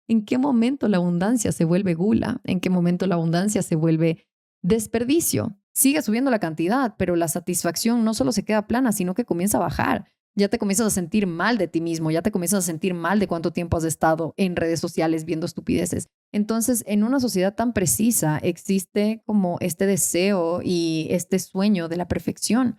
¿En qué momento la abundancia se vuelve gula? ¿En qué momento la abundancia se vuelve desperdicio? Sigue subiendo la cantidad, pero la satisfacción no solo se queda plana, sino que comienza a bajar. Ya te comienzas a sentir mal de ti mismo, ya te comienzas a sentir mal de cuánto tiempo has estado en redes sociales viendo estupideces. Entonces, en una sociedad tan precisa existe como este deseo y este sueño de la perfección.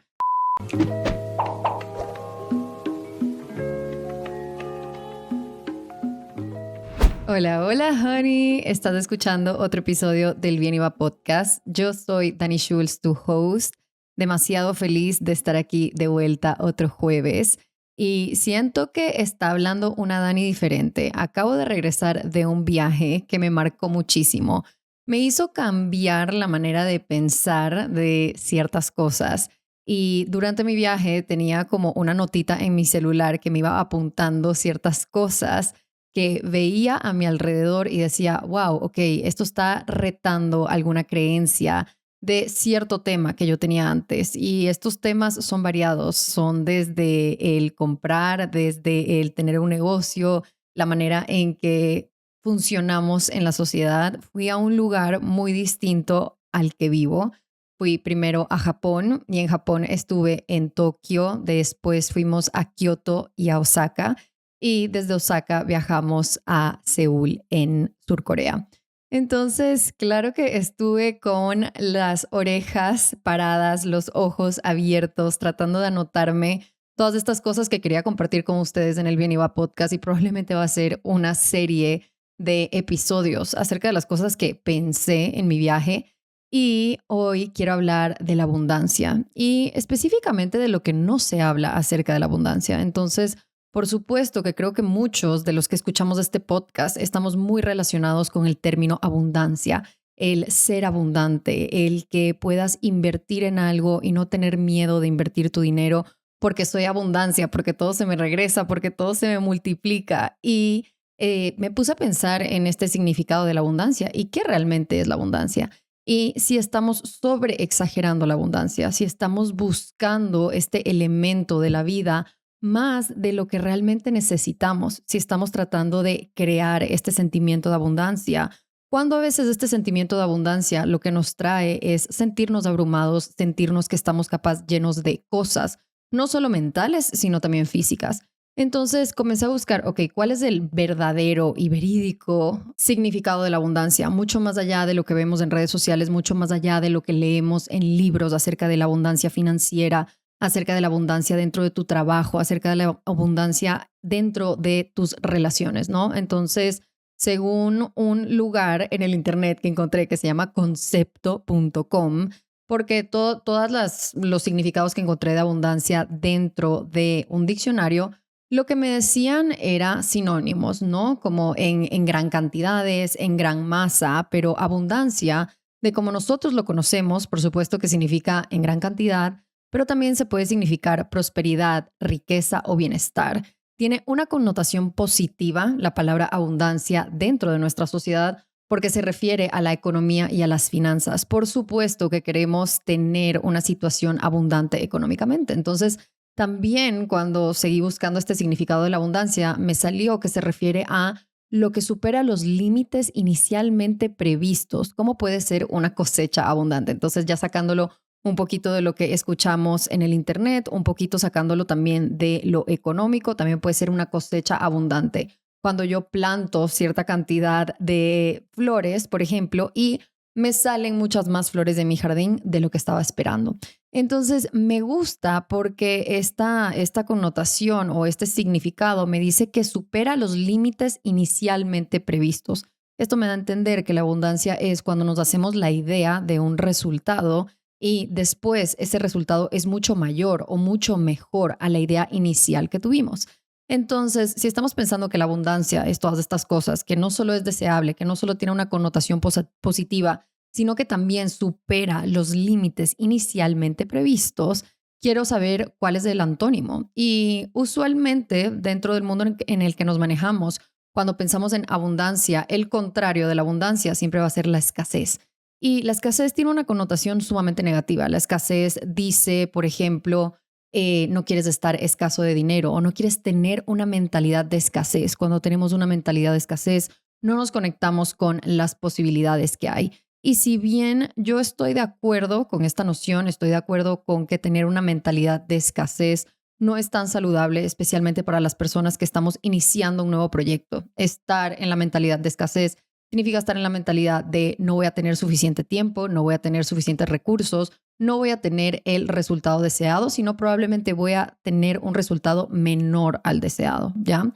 Hola, hola, honey. Estás escuchando otro episodio del Bien Iba Podcast. Yo soy Dani Schultz, tu host. Demasiado feliz de estar aquí de vuelta otro jueves. Y siento que está hablando una Dani diferente. Acabo de regresar de un viaje que me marcó muchísimo. Me hizo cambiar la manera de pensar de ciertas cosas. Y durante mi viaje tenía como una notita en mi celular que me iba apuntando ciertas cosas que veía a mi alrededor y decía, wow, ok, esto está retando alguna creencia de cierto tema que yo tenía antes. Y estos temas son variados, son desde el comprar, desde el tener un negocio, la manera en que funcionamos en la sociedad. Fui a un lugar muy distinto al que vivo. Fui primero a Japón y en Japón estuve en Tokio, después fuimos a Kioto y a Osaka y desde Osaka viajamos a Seúl en Sur Corea. Entonces, claro que estuve con las orejas paradas, los ojos abiertos, tratando de anotarme todas estas cosas que quería compartir con ustedes en el Bien Iba Podcast y probablemente va a ser una serie de episodios acerca de las cosas que pensé en mi viaje. Y hoy quiero hablar de la abundancia y específicamente de lo que no se habla acerca de la abundancia. Entonces, por supuesto que creo que muchos de los que escuchamos este podcast estamos muy relacionados con el término abundancia, el ser abundante, el que puedas invertir en algo y no tener miedo de invertir tu dinero porque soy abundancia, porque todo se me regresa, porque todo se me multiplica. Y me puse a pensar en este significado de la abundancia y qué realmente es la abundancia. Y si estamos sobre exagerando la abundancia, si estamos buscando este elemento de la vida más de lo que realmente necesitamos, si estamos tratando de crear este sentimiento de abundancia, cuando a veces este sentimiento de abundancia lo que nos trae es sentirnos abrumados, sentirnos que estamos capaz llenos de cosas, no solo mentales, sino también físicas. Entonces comencé a buscar, ok, ¿cuál es el verdadero y verídico significado de la abundancia? Mucho más allá de lo que vemos en redes sociales, mucho más allá de lo que leemos en libros acerca de la abundancia financiera, acerca de la abundancia dentro de tu trabajo, acerca de la abundancia dentro de tus relaciones, ¿no? Entonces, según un lugar en el internet que encontré que se llama concepto.com, porque todos los significados que encontré de abundancia dentro de un diccionario, lo que me decían era sinónimos, ¿no? Como en gran cantidades, en gran masa, pero abundancia, de como nosotros lo conocemos, por supuesto que significa en gran cantidad, pero también se puede significar prosperidad, riqueza o bienestar. Tiene una connotación positiva la palabra abundancia dentro de nuestra sociedad porque se refiere a la economía y a las finanzas. Por supuesto que queremos tener una situación abundante económicamente. Entonces, también cuando seguí buscando este significado de la abundancia, me salió que se refiere a lo que supera los límites inicialmente previstos, como puede ser una cosecha abundante. Entonces, ya sacándolo un poquito de lo que escuchamos en el internet, un poquito sacándolo también de lo económico, también puede ser una cosecha abundante. Cuando yo planto cierta cantidad de flores, por ejemplo, y me salen muchas más flores de mi jardín de lo que estaba esperando. Entonces me gusta porque esta connotación o este significado me dice que supera los límites inicialmente previstos. Esto me da a entender que la abundancia es cuando nos hacemos la idea de un resultado y después ese resultado es mucho mayor o mucho mejor a la idea inicial que tuvimos. Entonces, si estamos pensando que la abundancia es todas estas cosas, que no solo es deseable, que no solo tiene una connotación positiva, sino que también supera los límites inicialmente previstos, quiero saber cuál es el antónimo. Y usualmente dentro del mundo en el que nos manejamos, cuando pensamos en abundancia, el contrario de la abundancia siempre va a ser la escasez. Y la escasez tiene una connotación sumamente negativa. La escasez dice, por ejemplo, no quieres estar escaso de dinero o no quieres tener una mentalidad de escasez. Cuando tenemos una mentalidad de escasez, no nos conectamos con las posibilidades que hay. Y si bien yo estoy de acuerdo con esta noción, estoy de acuerdo con que tener una mentalidad de escasez no es tan saludable, especialmente para las personas que estamos iniciando un nuevo proyecto. Estar en la mentalidad de escasez significa estar en la mentalidad de no voy a tener suficiente tiempo, no voy a tener suficientes recursos, no voy a tener el resultado deseado, sino probablemente voy a tener un resultado menor al deseado, ¿ya?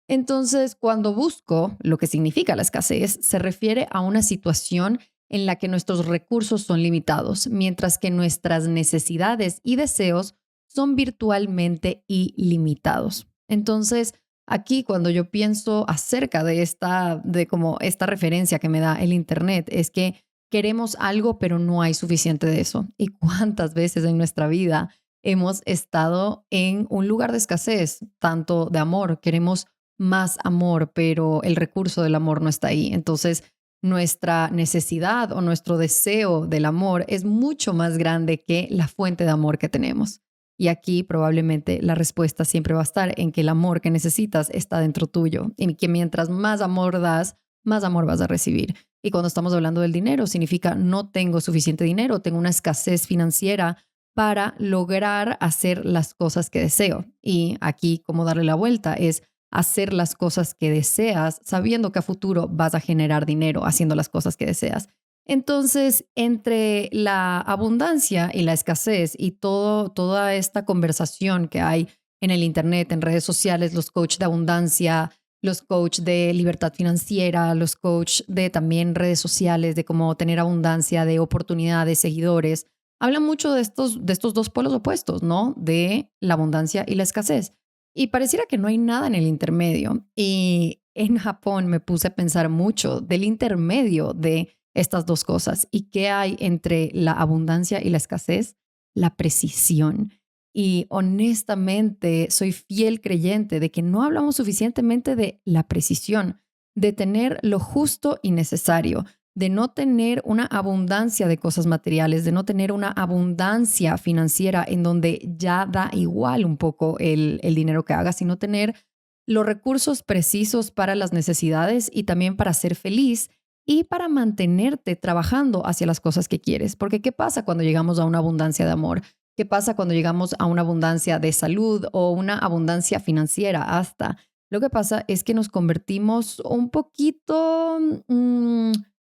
Entonces, cuando busco lo que significa la escasez, se refiere a una situación en la que nuestros recursos son limitados, mientras que nuestras necesidades y deseos son virtualmente ilimitados. Entonces, aquí cuando yo pienso acerca de como esta referencia que me da el internet, es que queremos algo, pero no hay suficiente de eso. ¿Y cuántas veces en nuestra vida hemos estado en un lugar de escasez, tanto de amor? Queremos más amor, pero el recurso del amor no está ahí. Entonces, nuestra necesidad o nuestro deseo del amor es mucho más grande que la fuente de amor que tenemos. Y aquí probablemente la respuesta siempre va a estar en que el amor que necesitas está dentro tuyo y que mientras más amor das, más amor vas a recibir. Y cuando estamos hablando del dinero, significa no tengo suficiente dinero, tengo una escasez financiera para lograr hacer las cosas que deseo. Y aquí, cómo darle la vuelta, es hacer las cosas que deseas, sabiendo que a futuro vas a generar dinero haciendo las cosas que deseas. Entonces, entre la abundancia y la escasez y toda esta conversación que hay en el internet, en redes sociales, los coach de abundancia, los coach de libertad financiera, los coach de también redes sociales, de cómo tener abundancia, de oportunidades, seguidores, hablan mucho de estos dos polos opuestos, ¿no? De la abundancia y la escasez. Y pareciera que no hay nada en el intermedio. Y en Japón me puse a pensar mucho del intermedio de estas dos cosas. ¿Y qué hay entre la abundancia y la escasez? La precisión. Y honestamente soy fiel creyente de que no hablamos suficientemente de la precisión, de tener lo justo y necesario, de no tener una abundancia de cosas materiales, de no tener una abundancia financiera en donde ya da igual un poco el dinero que hagas, sino tener los recursos precisos para las necesidades y también para ser feliz y para mantenerte trabajando hacia las cosas que quieres. Porque ¿qué pasa cuando llegamos a una abundancia de amor? ¿Qué pasa cuando llegamos a una abundancia de salud o una abundancia financiera hasta? Lo que pasa es que nos convertimos un poquito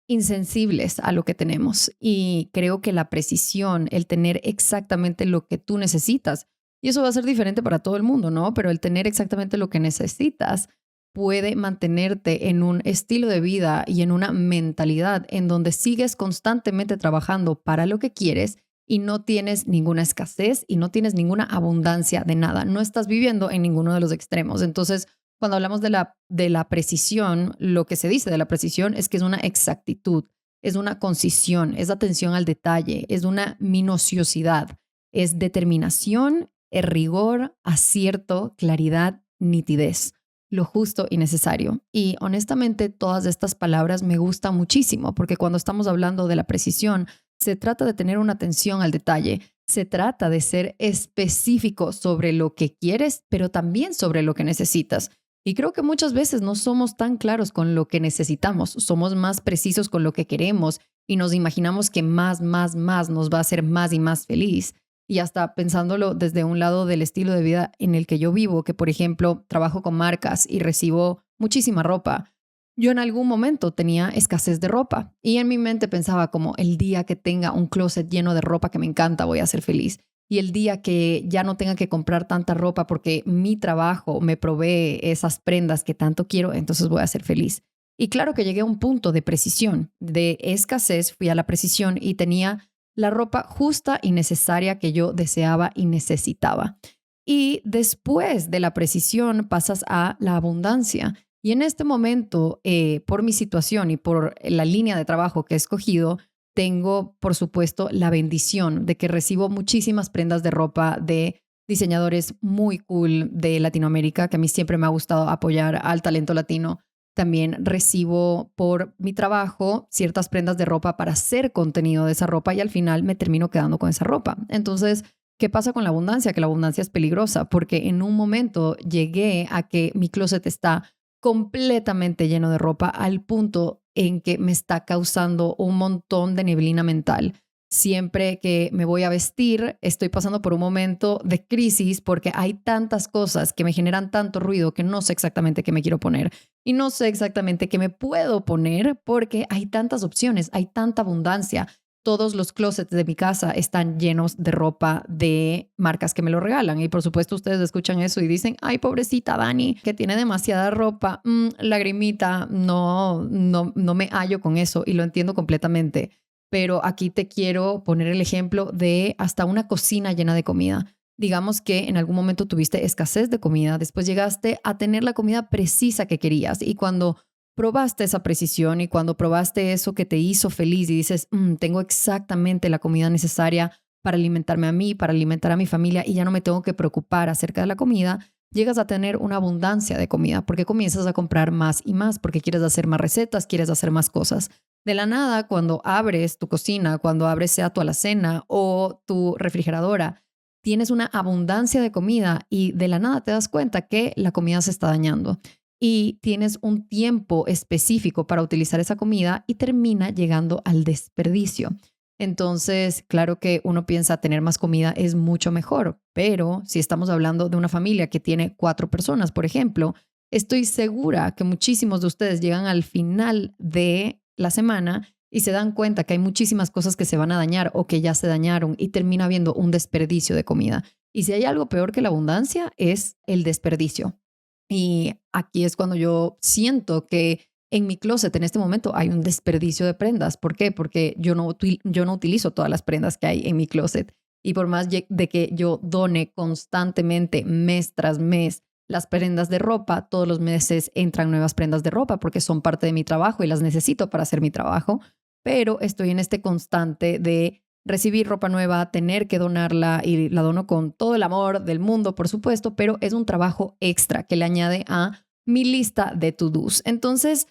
insensibles a lo que tenemos. Y creo que la precisión, el tener exactamente lo que tú necesitas, y eso va a ser diferente para todo el mundo, ¿no? Pero el tener exactamente lo que necesitas puede mantenerte en un estilo de vida y en una mentalidad en donde sigues constantemente trabajando para lo que quieres y no tienes ninguna escasez y no tienes ninguna abundancia de nada. No estás viviendo en ninguno de los extremos. Entonces, cuando hablamos de la precisión, lo que se dice de la precisión es que es una exactitud, es una concisión, es atención al detalle, es una minuciosidad, es determinación, es rigor, acierto, claridad, nitidez, lo justo y necesario. Y honestamente, todas estas palabras me gustan muchísimo porque cuando estamos hablando de la precisión, se trata de tener una atención al detalle, se trata de ser específico sobre lo que quieres, pero también sobre lo que necesitas. Y creo que muchas veces no somos tan claros con lo que necesitamos, somos más precisos con lo que queremos y nos imaginamos que más nos va a hacer más y más feliz. Y hasta pensándolo desde un lado del estilo de vida en el que yo vivo, que por ejemplo trabajo con marcas y recibo muchísima ropa. Yo en algún momento tenía escasez de ropa y en mi mente pensaba como el día que tenga un closet lleno de ropa que me encanta voy a ser feliz. Y el día que ya no tenga que comprar tanta ropa porque mi trabajo me provee esas prendas que tanto quiero, entonces voy a ser feliz. Y claro que llegué a un punto de precisión, de escasez, fui a la precisión y tenía la ropa justa y necesaria que yo deseaba y necesitaba. Y después de la precisión pasas a la abundancia. Y en este momento, por mi situación y por la línea de trabajo que he escogido, tengo, por supuesto, la bendición de que recibo muchísimas prendas de ropa de diseñadores muy cool de Latinoamérica, que a mí siempre me ha gustado apoyar al talento latino. También recibo por mi trabajo ciertas prendas de ropa para hacer contenido de esa ropa y al final me termino quedando con esa ropa. Entonces, ¿qué pasa con la abundancia? Que la abundancia es peligrosa porque en un momento llegué a que mi closet está completamente lleno de ropa al punto en que me está causando un montón de neblina mental. Siempre que me voy a vestir, estoy pasando por un momento de crisis porque hay tantas cosas que me generan tanto ruido que no sé exactamente qué me quiero poner y no sé exactamente qué me puedo poner porque hay tantas opciones, hay tanta abundancia. Todos los closets de mi casa están llenos de ropa de marcas que me lo regalan. Y por supuesto ustedes escuchan eso y dicen, ay, pobrecita Dani, que tiene demasiada ropa. Lagrimita, no me hallo con eso y lo entiendo completamente. Pero aquí te quiero poner el ejemplo de hasta una cocina llena de comida. Digamos que en algún momento tuviste escasez de comida, después llegaste a tener la comida precisa que querías y cuando probaste esa precisión y cuando probaste eso que te hizo feliz y dices, tengo exactamente la comida necesaria para alimentarme a mí, para alimentar a mi familia y ya no me tengo que preocupar acerca de la comida, llegas a tener una abundancia de comida porque comienzas a comprar más y más porque quieres hacer más recetas, quieres hacer más cosas. De la nada, cuando abres tu cocina, cuando abres sea tu alacena o tu refrigeradora, tienes una abundancia de comida y de la nada te das cuenta que la comida se está dañando y tienes un tiempo específico para utilizar esa comida y termina llegando al desperdicio. Entonces, claro que uno piensa tener más comida es mucho mejor, pero si estamos hablando de una familia que tiene 4 personas, por ejemplo, estoy segura que muchísimos de ustedes llegan al final de la semana y se dan cuenta que hay muchísimas cosas que se van a dañar o que ya se dañaron y termina habiendo un desperdicio de comida. Y si hay algo peor que la abundancia es el desperdicio. Y aquí es cuando yo siento que en mi closet en este momento hay un desperdicio de prendas. ¿Por qué? Porque yo no utilizo todas las prendas que hay en mi closet. Y por más de que yo done constantemente mes tras mes las prendas de ropa, todos los meses entran nuevas prendas de ropa porque son parte de mi trabajo y las necesito para hacer mi trabajo. Pero estoy en este constante de recibir ropa nueva, tener que donarla y la dono con todo el amor del mundo, por supuesto, pero es un trabajo extra que le añade a mi lista de to-dos. Entonces,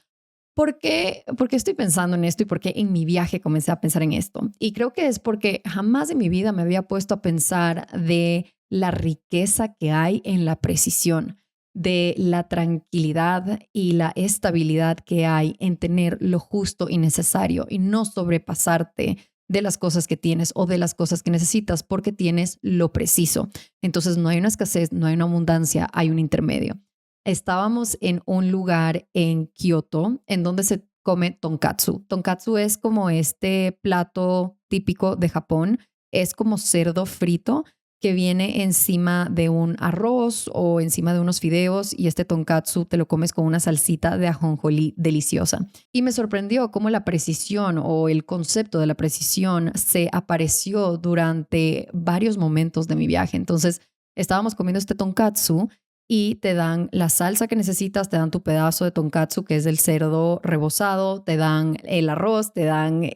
¿por qué estoy pensando en esto y por qué en mi viaje comencé a pensar en esto? Y creo que es porque jamás en mi vida me había puesto a pensar de la riqueza que hay en la precisión, de la tranquilidad y la estabilidad que hay en tener lo justo y necesario y no sobrepasarte de las cosas que tienes o de las cosas que necesitas porque tienes lo preciso. Entonces no hay una escasez, no hay una abundancia, hay un intermedio. Estábamos en un lugar en Kioto en donde se come tonkatsu. Tonkatsu es como este plato típico de Japón. Es como cerdo frito que viene encima de un arroz o encima de unos fideos y este tonkatsu te lo comes con una salsita de ajonjolí deliciosa. Y me sorprendió cómo la precisión o el concepto de la precisión se apareció durante varios momentos de mi viaje. Entonces, estábamos comiendo este tonkatsu y te dan la salsa que necesitas, te dan tu pedazo de tonkatsu, que es del cerdo rebozado, te dan el arroz, te dan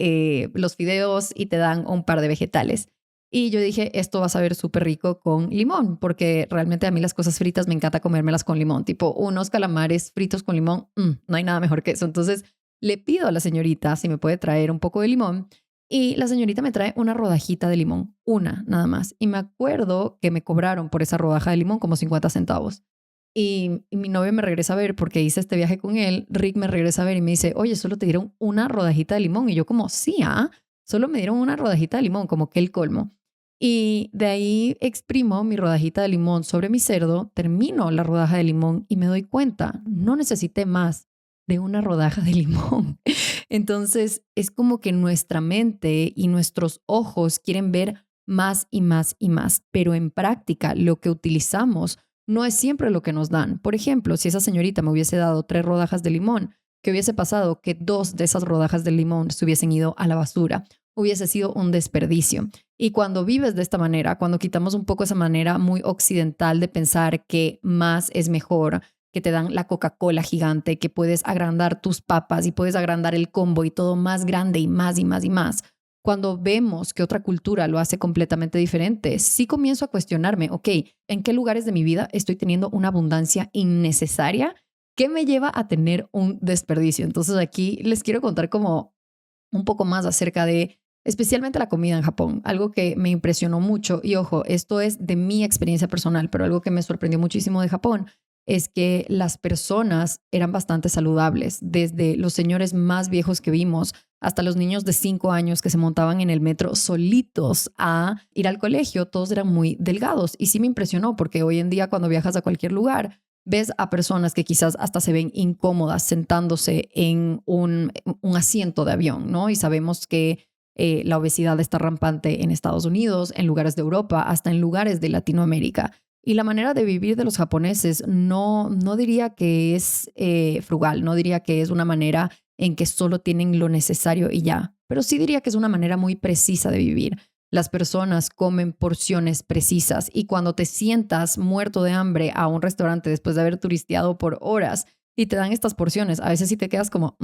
los fideos y te dan un par de vegetales. Y yo dije, esto va a saber súper rico con limón, porque realmente a mí las cosas fritas me encanta comérmelas con limón, tipo unos calamares fritos con limón, no hay nada mejor que eso. Entonces le pido a la señorita si me puede traer un poco de limón y la señorita me trae una rodajita de limón, una nada más. Y me acuerdo que me cobraron por esa rodaja de limón como 50 centavos. Y mi novio me regresa a ver porque hice este viaje con él. Rick me regresa a ver y me dice, oye, solo te dieron una rodajita de limón. Y yo como, sí, solo me dieron una rodajita de limón, como que el colmo. Y de ahí exprimo mi rodajita de limón sobre mi cerdo, termino la rodaja de limón y me doy cuenta, no necesité más de una rodaja de limón. Entonces es como que nuestra mente y nuestros ojos quieren ver más y más y más, pero en práctica lo que utilizamos no es siempre lo que nos dan. Por ejemplo, si esa señorita me hubiese dado 3 rodajas de limón, ¿qué hubiese pasado? Que 2 de esas rodajas de limón se hubiesen ido a la basura. Hubiese sido un desperdicio. Y cuando vives de esta manera, cuando quitamos un poco esa manera muy occidental de pensar que más es mejor, que te dan la Coca-Cola gigante, que puedes agrandar tus papas y puedes agrandar el combo y todo más grande y más y más y más. Cuando vemos que otra cultura lo hace completamente diferente, sí comienzo a cuestionarme, ok, ¿en qué lugares de mi vida estoy teniendo una abundancia innecesaria que me lleva a tener un desperdicio? Entonces aquí les quiero contar como un poco más acerca de especialmente la comida en Japón, algo que me impresionó mucho y ojo, esto es de mi experiencia personal, pero algo que me sorprendió muchísimo de Japón es que las personas eran bastante saludables, desde los señores más viejos que vimos hasta los niños de 5 años que se montaban en el metro solitos a ir al colegio, todos eran muy delgados. Y sí me impresionó porque hoy en día cuando viajas a cualquier lugar, ves a personas que quizás hasta se ven incómodas sentándose en un asiento de avión, ¿no? Y sabemos que la obesidad está rampante en Estados Unidos, en lugares de Europa, hasta en lugares de Latinoamérica. Y la manera de vivir de los japoneses no diría que es frugal, no diría que es una manera en que solo tienen lo necesario y ya, pero sí diría que es una manera muy precisa de vivir. Las personas comen porciones precisas y cuando te sientas muerto de hambre a un restaurante después de haber turisteado por horas y te dan estas porciones, a veces sí te quedas como,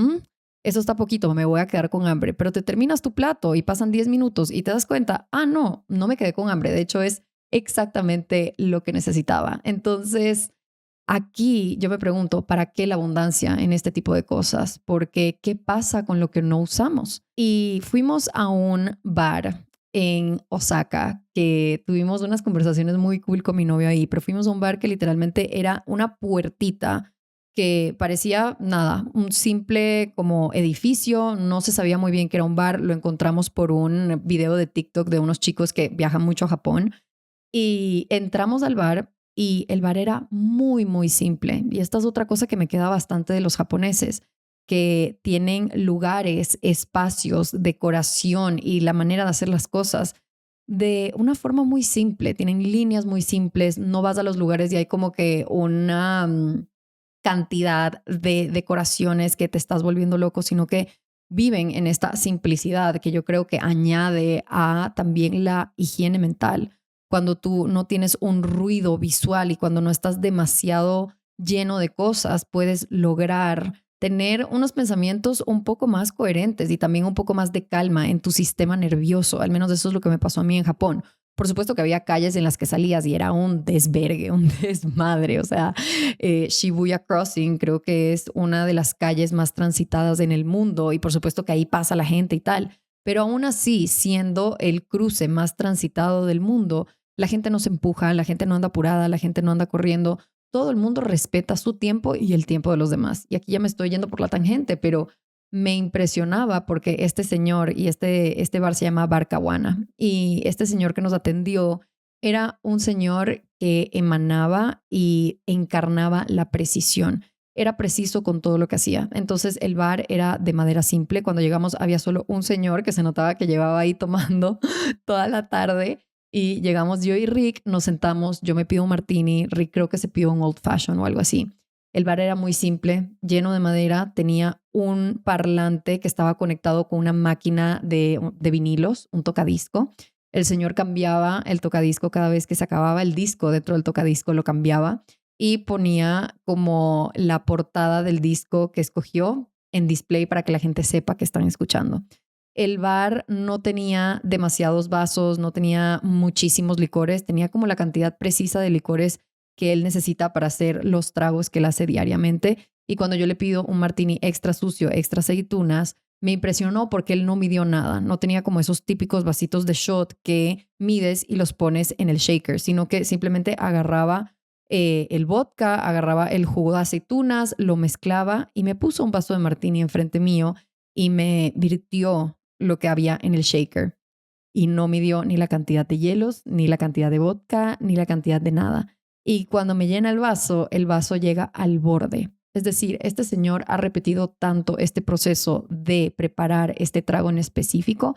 eso está poquito, me voy a quedar con hambre, pero te terminas tu plato y pasan 10 minutos y te das cuenta, no me quedé con hambre, de hecho es exactamente lo que necesitaba. Entonces, aquí yo me pregunto, ¿para qué la abundancia en este tipo de cosas? Porque, ¿qué pasa con lo que no usamos? Y fuimos a un bar en Osaka, que tuvimos unas conversaciones muy cool con mi novio ahí, pero fuimos a un bar que literalmente era una puertita que parecía nada, un simple como edificio, no se sabía muy bien que era un bar, lo encontramos por un video de TikTok de unos chicos que viajan mucho a Japón y entramos al bar y el bar era muy, muy simple. Y esta es otra cosa que me queda bastante de los japoneses, que tienen lugares, espacios, decoración y la manera de hacer las cosas de una forma muy simple. Tienen líneas muy simples, no vas a los lugares y hay como que una cantidad de decoraciones que te estás volviendo loco, sino que viven en esta simplicidad que yo creo que añade a también la higiene mental. Cuando tú no tienes un ruido visual y cuando no estás demasiado lleno de cosas, puedes lograr tener unos pensamientos un poco más coherentes y también un poco más de calma en tu sistema nervioso. Al menos eso es lo que me pasó a mí en Japón. Por supuesto que había calles en las que salías y era un desvergue, un desmadre. O sea, Shibuya Crossing creo que es una de las calles más transitadas en el mundo y por supuesto que ahí pasa la gente y tal. Pero aún así, siendo el cruce más transitado del mundo, la gente no se empuja, la gente no anda apurada, la gente no anda corriendo. Todo el mundo respeta su tiempo y el tiempo de los demás. Y aquí ya me estoy yendo por la tangente, pero me impresionaba porque este señor y este bar se llama Bar Kawana y este señor que nos atendió era un señor que emanaba y encarnaba la precisión. Era preciso con todo lo que hacía. Entonces el bar era de madera simple. Cuando llegamos había solo un señor que se notaba que llevaba ahí tomando toda la tarde y llegamos yo y Rick, nos sentamos, yo me pido un martini, Rick creo que se pidió un old fashion o algo así. El bar era muy simple, lleno de madera, tenía un parlante que estaba conectado con una máquina de vinilos, un tocadisco. El señor cambiaba el tocadisco cada vez que se acababa el disco dentro del tocadisco, lo cambiaba y ponía como la portada del disco que escogió en display para que la gente sepa que están escuchando. El bar no tenía demasiados vasos, no tenía muchísimos licores, tenía como la cantidad precisa de licores que él necesita para hacer los tragos que él hace diariamente. Y cuando yo le pido un martini extra sucio, extra aceitunas, me impresionó porque él no midió nada. No tenía como esos típicos vasitos de shot que mides y los pones en el shaker, sino que simplemente agarraba el vodka, agarraba el jugo de aceitunas, lo mezclaba y me puso un vaso de martini enfrente mío y me virtió lo que había en el shaker. Y no midió ni la cantidad de hielos, ni la cantidad de vodka, ni la cantidad de nada. Y cuando me llena el vaso llega al borde. Es decir, este señor ha repetido tanto este proceso de preparar este trago en específico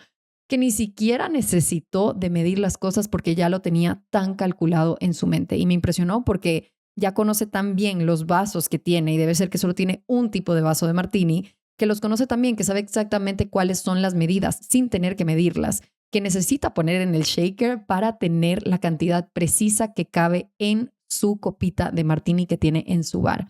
que ni siquiera necesitó de medir las cosas porque ya lo tenía tan calculado en su mente. Y me impresionó porque ya conoce tan bien los vasos que tiene y debe ser que solo tiene un tipo de vaso de martini, que los conoce tan bien que sabe exactamente cuáles son las medidas sin tener que medirlas, que necesita poner en el shaker para tener la cantidad precisa que cabe en su copita de martini que tiene en su bar.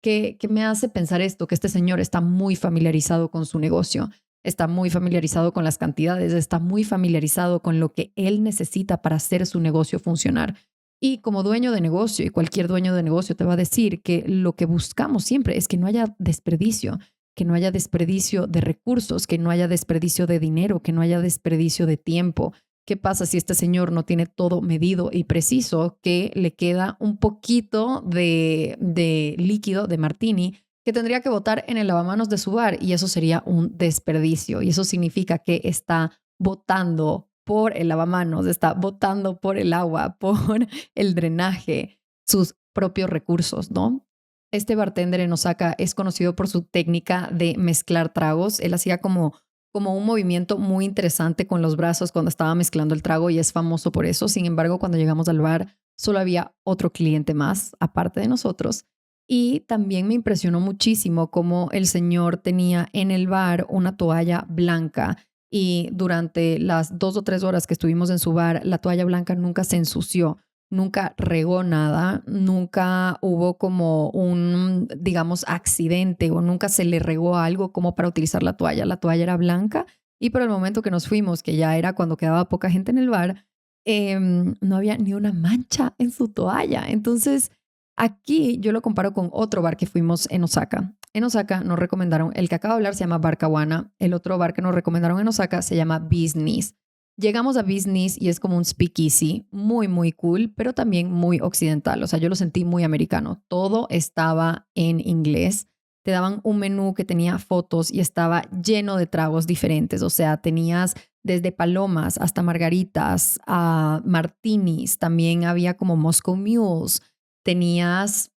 ¿Qué me hace pensar esto? Que este señor está muy familiarizado con su negocio, está muy familiarizado con las cantidades, está muy familiarizado con lo que él necesita para hacer su negocio funcionar. Y como dueño de negocio, y cualquier dueño de negocio te va a decir que lo que buscamos siempre es que no haya desperdicio, que no haya desperdicio de recursos, que no haya desperdicio de dinero, que no haya desperdicio de tiempo, ¿Qué pasa si este señor no tiene todo medido y preciso, que le queda un poquito de líquido de martini que tendría que botar en el lavamanos de su bar y eso sería un desperdicio? Y eso significa que está botando por el lavamanos, está botando por el agua, por el drenaje, sus propios recursos, ¿no? Este bartender en Osaka es conocido por su técnica de mezclar tragos. Él hacía como un movimiento muy interesante con los brazos cuando estaba mezclando el trago y es famoso por eso. Sin embargo, cuando llegamos al bar, solo había otro cliente más, aparte de nosotros. Y también me impresionó muchísimo cómo el señor tenía en el bar una toalla blanca y durante las 2 o 3 horas que estuvimos en su bar, la toalla blanca nunca se ensució, nunca regó nada, nunca hubo como un, digamos, accidente o nunca se le regó algo como para utilizar la toalla. La toalla era blanca y por el momento que nos fuimos, que ya era cuando quedaba poca gente en el bar, no había ni una mancha en su toalla. Entonces, aquí yo lo comparo con otro bar que fuimos en Osaka. En Osaka nos recomendaron, el que acabo de hablar se llama Bar Kawana, el otro bar que nos recomendaron en Osaka se llama Business. Llegamos a Business y es como un speakeasy, muy, muy cool, pero también muy occidental. O sea, yo lo sentí muy americano. Todo estaba en inglés. Te daban un menú que tenía fotos y estaba lleno de tragos diferentes. O sea, tenías desde palomas hasta margaritas, a martinis. También había como Moscow Mules. Tenías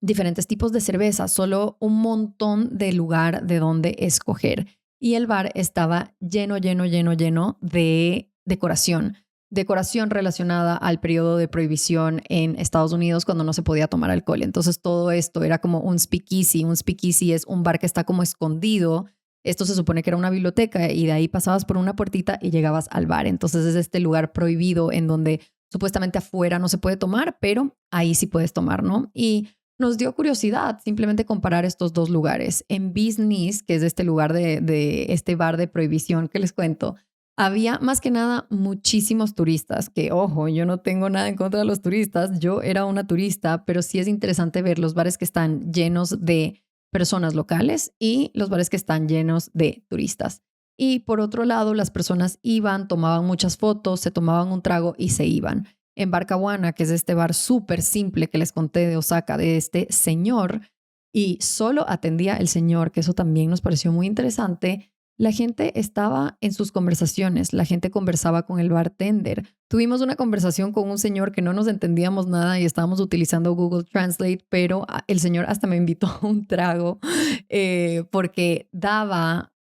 diferentes tipos de cerveza, solo un montón de lugar de donde escoger. Y el bar estaba lleno, lleno, lleno, lleno de decoración. Decoración relacionada al periodo de prohibición en Estados Unidos cuando no se podía tomar alcohol. Entonces todo esto era como un speakeasy. Un speakeasy es un bar que está como escondido. Esto se supone que era una biblioteca y de ahí pasabas por una puertita y llegabas al bar. Entonces es este lugar prohibido en donde supuestamente afuera no se puede tomar, pero ahí sí puedes tomar, ¿no? Y nos dio curiosidad simplemente comparar estos dos lugares. En Business, que es este lugar de este bar de prohibición que les cuento, había más que nada muchísimos turistas, que ojo, yo no tengo nada en contra de los turistas, yo era una turista, pero sí es interesante ver los bares que están llenos de personas locales y los bares que están llenos de turistas. Y por otro lado, las personas iban, tomaban muchas fotos, se tomaban un trago y se iban. En Bar Kawana, que es este bar súper simple que les conté de Osaka, de este señor, y solo atendía el señor, que eso también nos pareció muy interesante. La gente estaba en sus conversaciones, la gente conversaba con el bartender. Tuvimos una conversación con un señor que no nos entendíamos nada y estábamos utilizando Google Translate, pero el señor hasta me invitó a un trago porque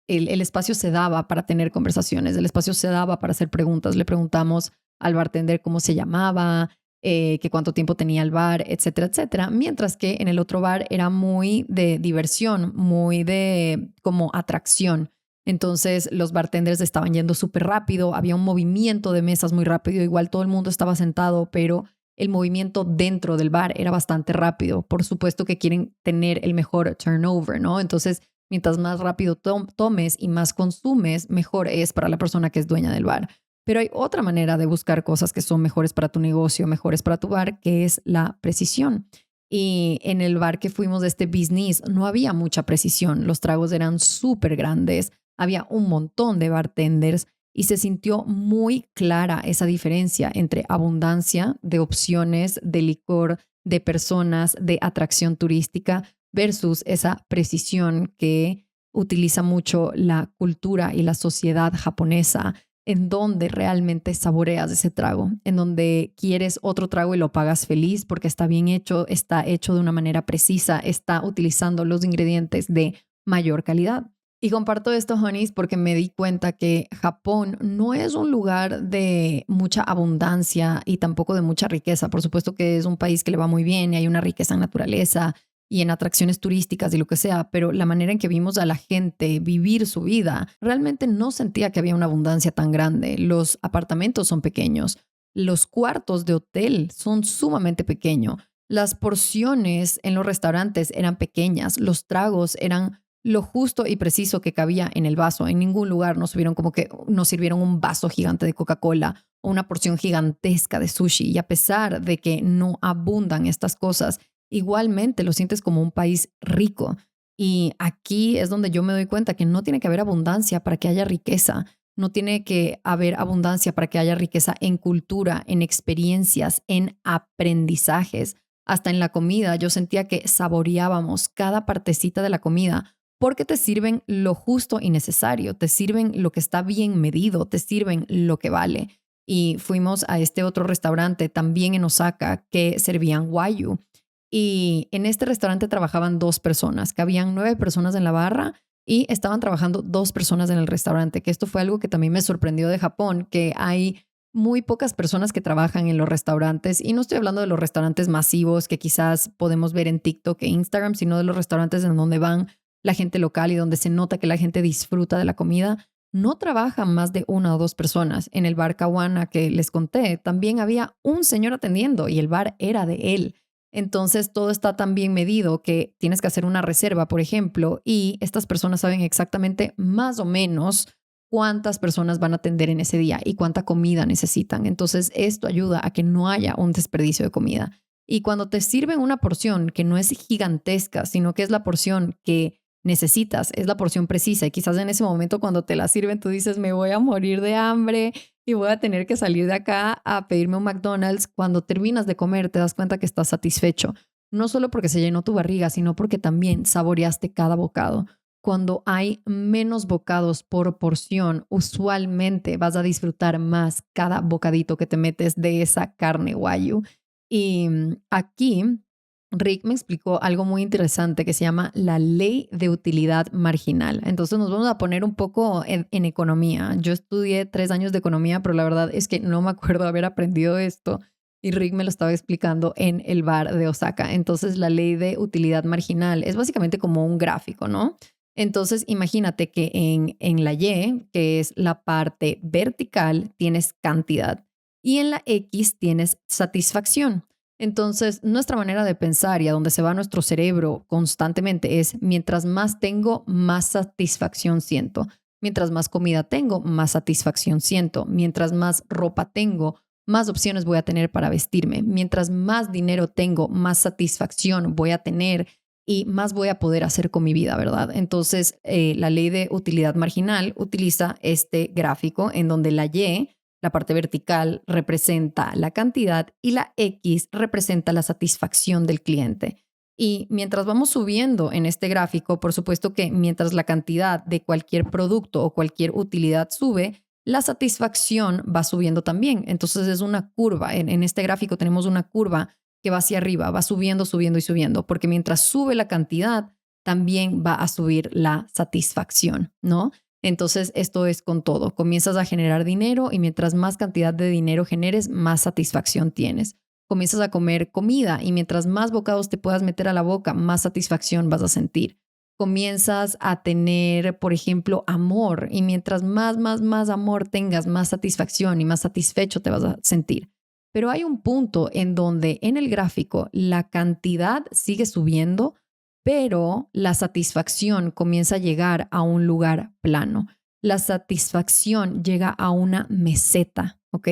el espacio se daba para tener conversaciones, el espacio se daba para hacer preguntas. Le preguntamos al bartender cómo se llamaba, que cuánto tiempo tenía el bar, etcétera, etcétera. Mientras que en el otro bar era muy de diversión, muy de como atracción. Entonces los bartenders estaban yendo súper rápido, había un movimiento de mesas muy rápido, igual todo el mundo estaba sentado, pero el movimiento dentro del bar era bastante rápido. Por supuesto que quieren tener el mejor turnover, ¿no? Entonces, mientras más rápido tomes y más consumes, mejor es para la persona que es dueña del bar. Pero hay otra manera de buscar cosas que son mejores para tu negocio, mejores para tu bar, que es la precisión. Y en el bar que fuimos de este business no había mucha precisión. Los tragos eran súper grandes, había un montón de bartenders y se sintió muy clara esa diferencia entre abundancia de opciones de licor, de personas, de atracción turística versus esa precisión que utiliza mucho la cultura y la sociedad japonesa, en donde realmente saboreas ese trago, en donde quieres otro trago y lo pagas feliz porque está bien hecho, está hecho de una manera precisa, está utilizando los ingredientes de mayor calidad. Y comparto esto, honeys, porque me di cuenta que Japón no es un lugar de mucha abundancia y tampoco de mucha riqueza. Por supuesto que es un país que le va muy bien y hay una riqueza en naturaleza y en atracciones turísticas y lo que sea, pero la manera en que vimos a la gente vivir su vida, realmente no sentía que había una abundancia tan grande. Los apartamentos son pequeños, los cuartos de hotel son sumamente pequeños, las porciones en los restaurantes eran pequeñas, los tragos eran lo justo y preciso que cabía en el vaso. En ningún lugar nos sirvieron un vaso gigante de Coca-Cola o una porción gigantesca de sushi. Y a pesar de que no abundan estas cosas, igualmente lo sientes como un país rico. Y aquí es donde yo me doy cuenta que no tiene que haber abundancia para que haya riqueza. no tiene que haber abundancia para que haya riqueza en cultura, en experiencias, en aprendizajes. Hasta en la comida yo sentía que saboreábamos cada partecita de la comida porque te sirven lo justo y necesario, te sirven lo que está bien medido, te sirven lo que vale. Y fuimos a este otro restaurante también en Osaka que servían wagyu. Y en este restaurante trabajaban 2 personas, que habían 9 personas en la barra y estaban trabajando 2 personas en el restaurante, que esto fue algo que también me sorprendió de Japón, que hay muy pocas personas que trabajan en los restaurantes, y no estoy hablando de los restaurantes masivos que quizás podemos ver en TikTok e Instagram, sino de los restaurantes en donde van la gente local y donde se nota que la gente disfruta de la comida. No trabajan más de 1 o 2 personas. En el bar Kawana que les conté, también había un señor atendiendo y el bar era de él. Entonces todo está tan bien medido que tienes que hacer una reserva, por ejemplo, y estas personas saben exactamente más o menos cuántas personas van a atender en ese día y cuánta comida necesitan. Entonces esto ayuda a que no haya un desperdicio de comida. Y cuando te sirven una porción que no es gigantesca, sino que es la porción que necesitas, es la porción precisa, y quizás en ese momento cuando te la sirven tú dices, me voy a morir de hambre y voy a tener que salir de acá a pedirme un McDonald's. Cuando terminas de comer te das cuenta que estás satisfecho, no solo porque se llenó tu barriga, sino porque también saboreaste cada bocado. Cuando hay menos bocados por porción, usualmente vas a disfrutar más cada bocadito que te metes de esa carne wagyu. Y aquí Rick me explicó algo muy interesante que se llama la ley de utilidad marginal. Entonces nos vamos a poner un poco en economía. Yo estudié 3 años de economía, pero la verdad es que no me acuerdo haber aprendido esto y Rick me lo estaba explicando en el bar de Osaka. Entonces la ley de utilidad marginal es básicamente como un gráfico, ¿no? Entonces imagínate que en la Y, que es la parte vertical, tienes cantidad y en la X tienes satisfacción. Entonces, nuestra manera de pensar y a donde se va nuestro cerebro constantemente es, mientras más tengo, más satisfacción siento. Mientras más comida tengo, más satisfacción siento. Mientras más ropa tengo, más opciones voy a tener para vestirme. Mientras más dinero tengo, más satisfacción voy a tener y más voy a poder hacer con mi vida, ¿verdad? Entonces, la ley de utilidad marginal utiliza este gráfico en donde la Y, la parte vertical, representa la cantidad y la X representa la satisfacción del cliente. Y mientras vamos subiendo en este gráfico, por supuesto que mientras la cantidad de cualquier producto o cualquier utilidad sube, la satisfacción va subiendo también. Entonces es una curva. En este gráfico tenemos una curva que va hacia arriba, va subiendo, subiendo y subiendo, porque mientras sube la cantidad, también va a subir la satisfacción, ¿no? Entonces, esto es con todo. Comienzas a generar dinero y mientras más cantidad de dinero generes, más satisfacción tienes. Comienzas a comer comida y mientras más bocados te puedas meter a la boca, más satisfacción vas a sentir. Comienzas a tener, por ejemplo, amor y mientras más amor tengas, más satisfacción y más satisfecho te vas a sentir. Pero hay un punto en donde en el gráfico la cantidad sigue subiendo, pero la satisfacción comienza a llegar a un lugar plano. La satisfacción llega a una meseta, ¿ok?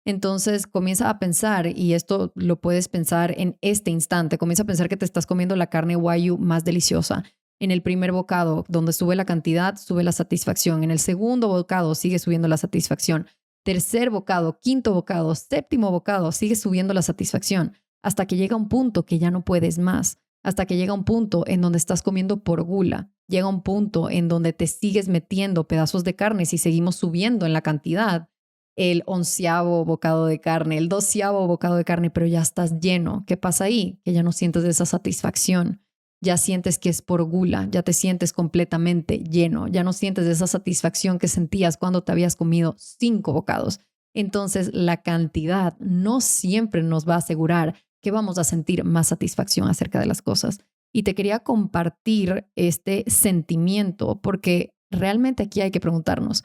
Entonces comienza a pensar, y esto lo puedes pensar en este instante, comienza a pensar que te estás comiendo la carne wagyu más deliciosa. En el primer bocado, donde sube la cantidad, sube la satisfacción. En el segundo bocado sigue subiendo la satisfacción. Tercer bocado, quinto bocado, séptimo bocado, sigue subiendo la satisfacción hasta que llega un punto que ya no puedes más. Hasta que llega un punto en donde estás comiendo por gula. Llega un punto en donde te sigues metiendo pedazos de carne y seguimos subiendo en la cantidad. El 11º bocado de carne, el 12º bocado de carne, pero ya estás lleno. ¿Qué pasa ahí? Que ya no sientes esa satisfacción. Ya sientes que es por gula, ya te sientes completamente lleno. Ya no sientes esa satisfacción que sentías cuando te habías comido 5 bocados. Entonces, la cantidad no siempre nos va a asegurar que vamos a sentir más satisfacción acerca de las cosas. Y te quería compartir este sentimiento porque realmente aquí hay que preguntarnos,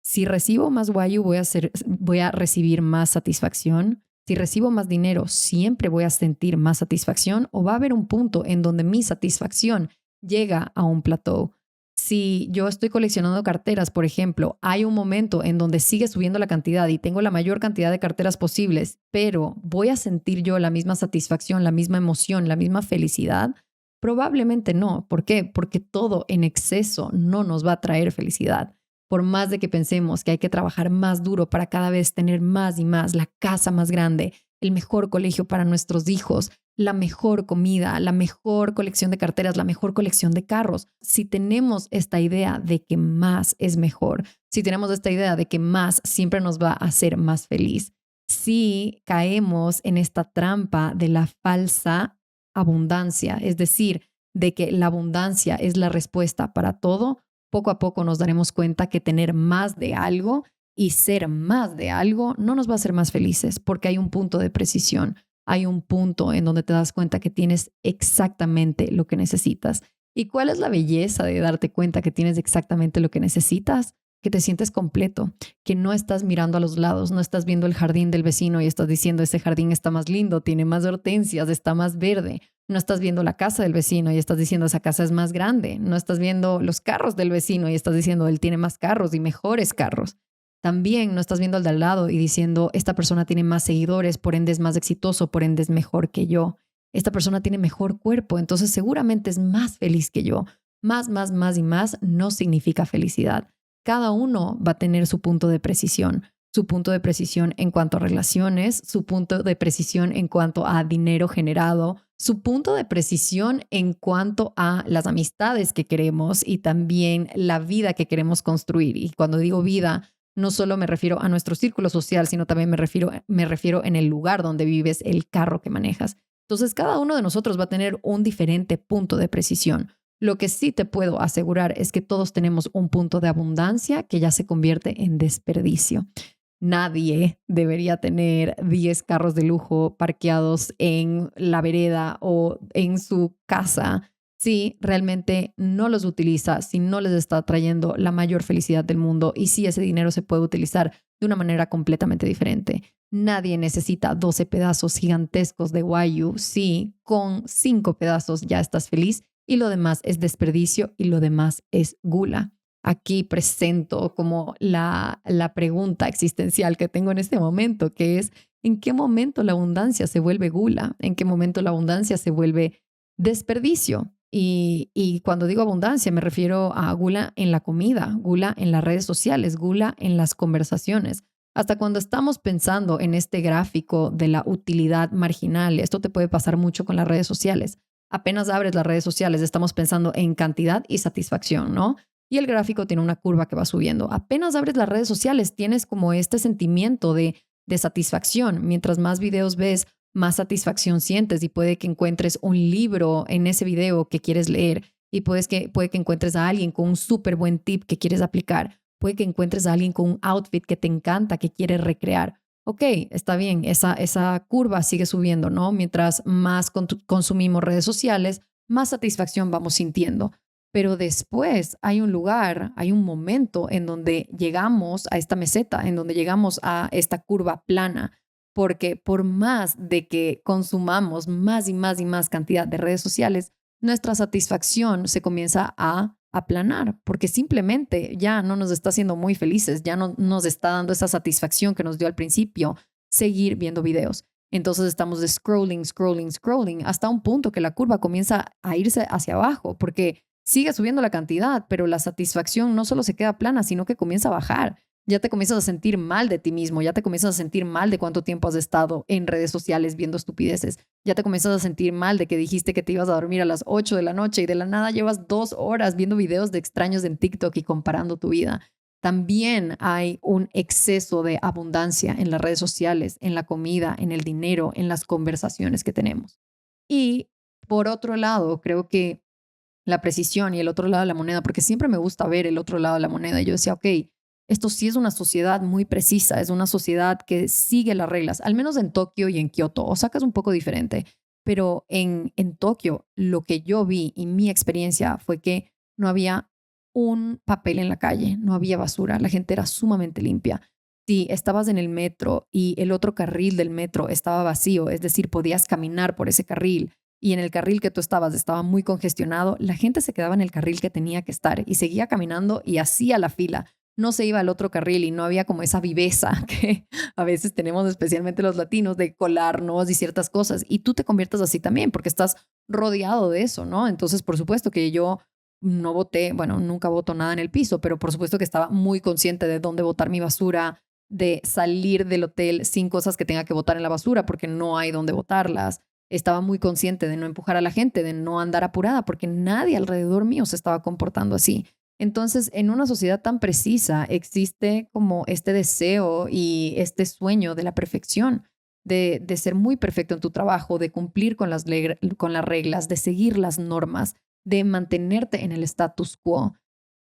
si recibo más wagyu voy a recibir más satisfacción. Si recibo más dinero, ¿siempre voy a sentir más satisfacción? ¿O va a haber un punto en donde mi satisfacción llega a un plateau? Si yo estoy coleccionando carteras, por ejemplo, hay un momento en donde sigue subiendo la cantidad y tengo la mayor cantidad de carteras posibles, pero ¿voy a sentir yo la misma satisfacción, la misma emoción, la misma felicidad? Probablemente no. ¿Por qué? Porque todo en exceso no nos va a traer felicidad. por más de que pensemos que hay que trabajar más duro para cada vez tener más y más, la casa más grande, el mejor colegio para nuestros hijos, la mejor comida, la mejor colección de carteras, la mejor colección de carros. Si tenemos esta idea de que más es mejor, si tenemos esta idea de que más siempre nos va a hacer más feliz, si caemos en esta trampa de la falsa abundancia, es decir, de que la abundancia es la respuesta para todo, poco a poco nos daremos cuenta que tener más de algo y ser más de algo no nos va a hacer más felices porque hay un punto de precisión, hay un punto en donde te das cuenta que tienes exactamente lo que necesitas. ¿Y cuál es la belleza de darte cuenta que tienes exactamente lo que necesitas? Que te sientes completo, que no estás mirando a los lados, no estás viendo el jardín del vecino y estás diciendo ese jardín está más lindo, tiene más hortensias, está más verde. No estás viendo la casa del vecino y estás diciendo esa casa es más grande. No estás viendo los carros del vecino y estás diciendo él tiene más carros y mejores carros. También no estás viendo al de al lado y diciendo esta persona tiene más seguidores, por ende es más exitoso, por ende es mejor que yo. Esta persona tiene mejor cuerpo, entonces seguramente es más feliz que yo. Más y más no significa felicidad. Cada uno va a tener su punto de precisión en cuanto a relaciones, su punto de precisión en cuanto a dinero generado, su punto de precisión en cuanto a las amistades que queremos y también la vida que queremos construir. Y cuando digo vida, no solo me refiero a nuestro círculo social, sino también me refiero en el lugar donde vives, el carro que manejas. Entonces, cada uno de nosotros va a tener un diferente punto de precisión. Lo que sí te puedo asegurar es que todos tenemos un punto de abundancia que ya se convierte en desperdicio. Nadie debería tener 10 carros de lujo parqueados en la vereda o en su casa si realmente no los utiliza, si no les está trayendo la mayor felicidad del mundo y si ese dinero se puede utilizar de una manera completamente diferente. Nadie necesita 12 pedazos gigantescos de guayu si con 5 pedazos ya estás feliz y lo demás es desperdicio y lo demás es gula. Aquí presento como la pregunta existencial que tengo en este momento, que es ¿en qué momento la abundancia se vuelve gula? ¿En qué momento la abundancia se vuelve desperdicio? Y cuando digo abundancia me refiero a gula en la comida, gula en las redes sociales, gula en las conversaciones. Hasta cuando estamos pensando en este gráfico de la utilidad marginal, esto te puede pasar mucho con las redes sociales. Apenas abres las redes sociales, estamos pensando en cantidad y satisfacción, ¿no? Y el gráfico tiene una curva que va subiendo. Apenas abres las redes sociales, tienes como este sentimiento de satisfacción. Mientras más videos ves, más satisfacción sientes y puede que encuentres un libro en ese video que quieres leer y puede que encuentres a alguien con un súper buen tip que quieres aplicar. Puede que encuentres a alguien con un outfit que te encanta, que quieres recrear. Ok, está bien, esa curva sigue subiendo, ¿no? Mientras más consumimos redes sociales, más satisfacción vamos sintiendo. Pero después hay un lugar, hay un momento en donde llegamos a esta meseta, en donde llegamos a esta curva plana, porque por más de que consumamos más y más cantidad de redes sociales, nuestra satisfacción se comienza a aplanar, porque simplemente ya no nos está haciendo muy felices, ya no nos está dando esa satisfacción que nos dio al principio seguir viendo videos. Entonces estamos de scrolling hasta un punto que la curva comienza a irse hacia abajo, porque sigue subiendo la cantidad, pero la satisfacción no solo se queda plana, sino que comienza a bajar. Ya te comienzas a sentir mal de ti mismo, ya te comienzas a sentir mal de cuánto tiempo has estado en redes sociales viendo estupideces, ya te comienzas a sentir mal de que dijiste que te ibas a dormir a las 8 de la noche y de la nada llevas 2 horas viendo videos de extraños en TikTok y comparando tu vida. También hay un exceso de abundancia en las redes sociales, en la comida, en el dinero, en las conversaciones que tenemos. Y por otro lado, creo que la precisión y el otro lado de la moneda, porque siempre me gusta ver el otro lado de la moneda. Y yo decía, ok, esto sí es una sociedad muy precisa, es una sociedad que sigue las reglas, al menos en Tokio y en Kioto. Osaka es un poco diferente, pero en Tokio lo que yo vi y mi experiencia fue que no había un papel en la calle, no había basura, la gente era sumamente limpia. Si estabas en el metro y el otro carril del metro estaba vacío, es decir, podías caminar por ese carril, y en el carril que tú estabas estaba muy congestionado, la gente se quedaba en el carril que tenía que estar y seguía caminando y hacía la fila. No se iba al otro carril y no había como esa viveza que a veces tenemos, especialmente los latinos, de colarnos y ciertas cosas. Y tú te conviertes así también porque estás rodeado de eso, ¿no? Entonces, por supuesto que yo no boté, bueno, nunca boto nada en el piso, pero por supuesto que estaba muy consciente de dónde botar mi basura, de salir del hotel sin cosas que tenga que botar en la basura porque no hay dónde botarlas. Estaba muy consciente de no empujar a la gente, de no andar apurada porque nadie alrededor mío se estaba comportando así. Entonces, en una sociedad tan precisa existe como este deseo y este sueño de la perfección, de ser muy perfecto en tu trabajo, de cumplir con las reglas, de seguir las normas, de mantenerte en el status quo.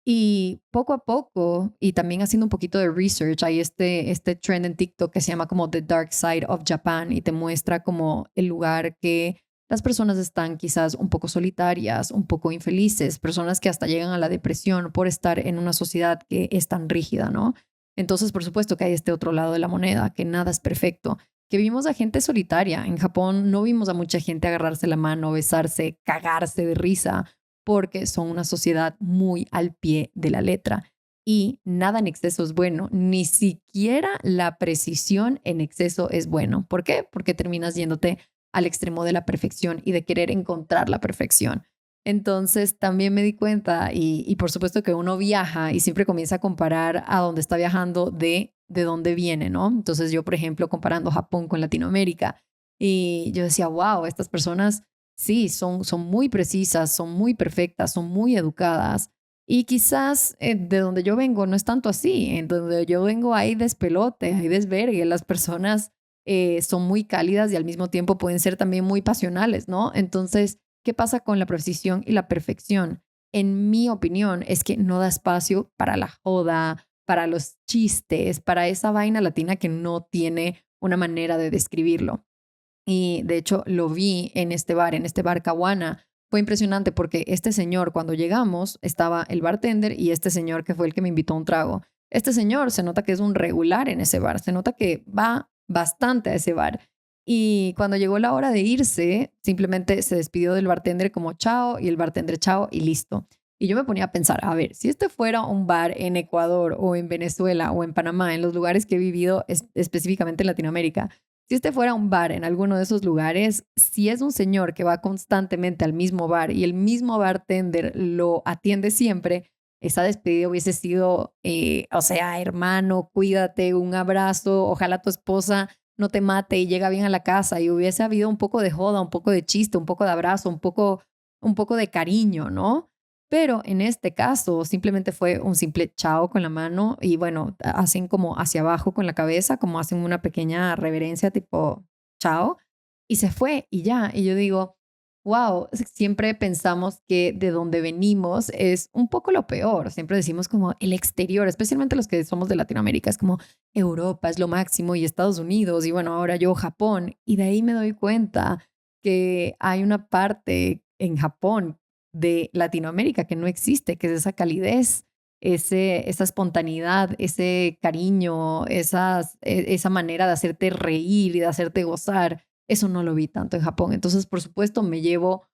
Y poco a poco, y también haciendo un poquito de research, hay este trend en TikTok que se llama como The Dark Side of Japan y te muestra como el lugar que las personas están quizás un poco solitarias, un poco infelices, personas que hasta llegan a la depresión por estar en una sociedad que es tan rígida, ¿no? Entonces, por supuesto que hay este otro lado de la moneda, que nada es perfecto, que vimos a gente solitaria. En Japón no vimos a mucha gente agarrarse la mano, besarse, cagarse de risa porque son una sociedad muy al pie de la letra y nada en exceso es bueno, ni siquiera la precisión en exceso es bueno. ¿Por qué? Porque terminas yéndote al extremo de la perfección y de querer encontrar la perfección. Entonces también me di cuenta y por supuesto que uno viaja y siempre comienza a comparar a dónde está viajando de dónde viene, ¿no? Entonces yo, por ejemplo, comparando Japón con Latinoamérica y yo decía, wow, estas personas sí, son muy precisas, son muy perfectas, son muy educadas. Y quizás de donde yo vengo no es tanto así. En donde yo vengo hay despelote, hay desvergue. Las personas son muy cálidas y al mismo tiempo pueden ser también muy pasionales, ¿no? Entonces, ¿qué pasa con la precisión y la perfección? En mi opinión, es que no da espacio para la joda, para los chistes, para esa vaina latina que no tiene una manera de describirlo. Y de hecho lo vi en este bar Caguana. Fue impresionante porque este señor, cuando llegamos, estaba el bartender y este señor que fue el que me invitó a un trago. Este señor se nota que es un regular en ese bar, se nota que va bastante a ese bar. Y cuando llegó la hora de irse, simplemente se despidió del bartender como chao y el bartender chao y listo. Y yo me ponía a pensar, a ver, si este fuera un bar en Ecuador o en Venezuela o en Panamá, en los lugares que he vivido específicamente en Latinoamérica, si este fuera un bar en alguno de esos lugares, si es un señor que va constantemente al mismo bar y el mismo bartender lo atiende siempre, esa despedida hubiese sido, o sea, hermano, cuídate, un abrazo, ojalá tu esposa no te mate y llega bien a la casa y hubiese habido un poco de joda, un poco de chiste, un poco de abrazo, un poco de cariño, ¿no? Pero en este caso simplemente fue un simple chao con la mano y bueno, hacen como hacia abajo con la cabeza, como hacen una pequeña reverencia tipo chao y se fue y ya. Y yo digo, wow, siempre pensamos que de donde venimos es un poco lo peor. Siempre decimos como el exterior, especialmente los que somos de Latinoamérica, es como Europa es lo máximo y Estados Unidos y bueno, ahora yo Japón. Y de ahí me doy cuenta que hay una parte en Japón de Latinoamérica que no existe, que es esa calidez, esa espontaneidad, ese cariño, esa manera de hacerte reír y de hacerte gozar. Eso no lo vi tanto en Japón. Entonces, por supuesto, me llevo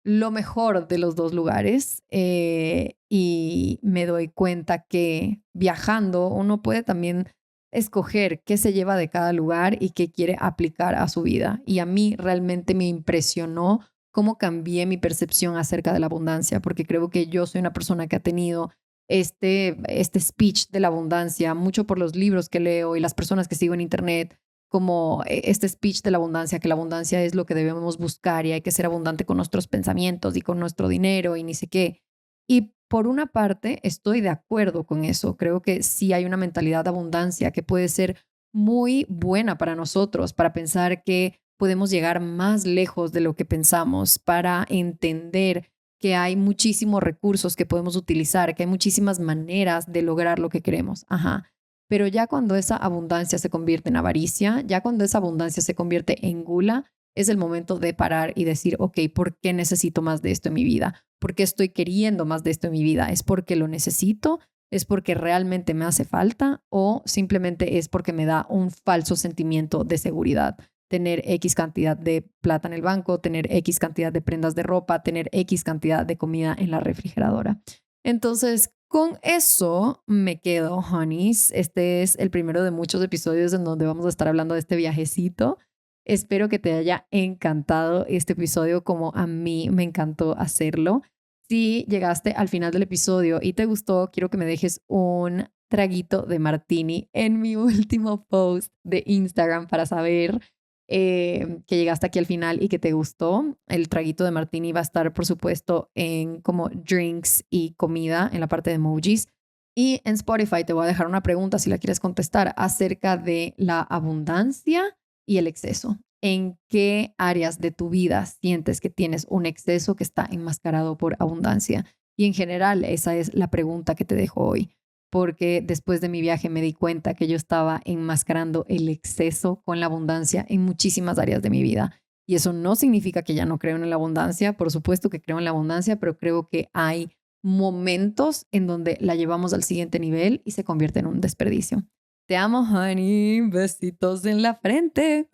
lo mejor de los dos lugares y me doy cuenta que viajando uno puede también escoger qué se lleva de cada lugar y qué quiere aplicar a su vida. Y a mí realmente me impresionó cómo cambié mi percepción acerca de la abundancia, porque creo que yo soy una persona que ha tenido este speech de la abundancia, mucho por los libros que leo y las personas que sigo en internet, como este speech de la abundancia, que la abundancia es lo que debemos buscar y hay que ser abundante con nuestros pensamientos y con nuestro dinero y ni sé qué. Y por una parte estoy de acuerdo con eso. Creo que sí hay una mentalidad de abundancia que puede ser muy buena para nosotros, para pensar que podemos llegar más lejos de lo que pensamos, para entender que hay muchísimos recursos que podemos utilizar, que hay muchísimas maneras de lograr lo que queremos. Ajá. Pero ya cuando esa abundancia se convierte en avaricia, ya cuando esa abundancia se convierte en gula, es el momento de parar y decir, ok, ¿por qué necesito más de esto en mi vida? ¿Por qué estoy queriendo más de esto en mi vida? ¿Es porque lo necesito? ¿Es porque realmente me hace falta? ¿O simplemente es porque me da un falso sentimiento de seguridad? Tener X cantidad de plata en el banco, tener X cantidad de prendas de ropa, tener X cantidad de comida en la refrigeradora. Entonces, con eso me quedo, honeys. Este es el primero de muchos episodios en donde vamos a estar hablando de este viajecito. Espero que te haya encantado este episodio como a mí me encantó hacerlo. Si llegaste al final del episodio y te gustó, quiero que me dejes un traguito de martini en mi último post de Instagram para saber que llegaste aquí al final y que te gustó. El traguito de martini va a estar, por supuesto, en como drinks y comida en la parte de emojis. Y en Spotify te voy a dejar una pregunta si la quieres contestar acerca de la abundancia y el exceso. ¿En qué áreas de tu vida sientes que tienes un exceso que está enmascarado por abundancia? Y en general, esa es la pregunta que te dejo hoy, porque después de mi viaje me di cuenta que yo estaba enmascarando el exceso con la abundancia en muchísimas áreas de mi vida. Y eso no significa que ya no creo en la abundancia, por supuesto que creo en la abundancia, pero creo que hay momentos en donde la llevamos al siguiente nivel y se convierte en un desperdicio. Te amo, honey. Besitos en la frente.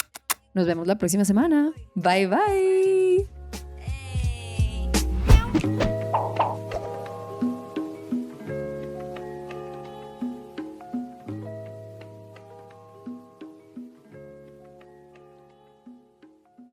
Nos vemos la próxima semana. Bye, bye.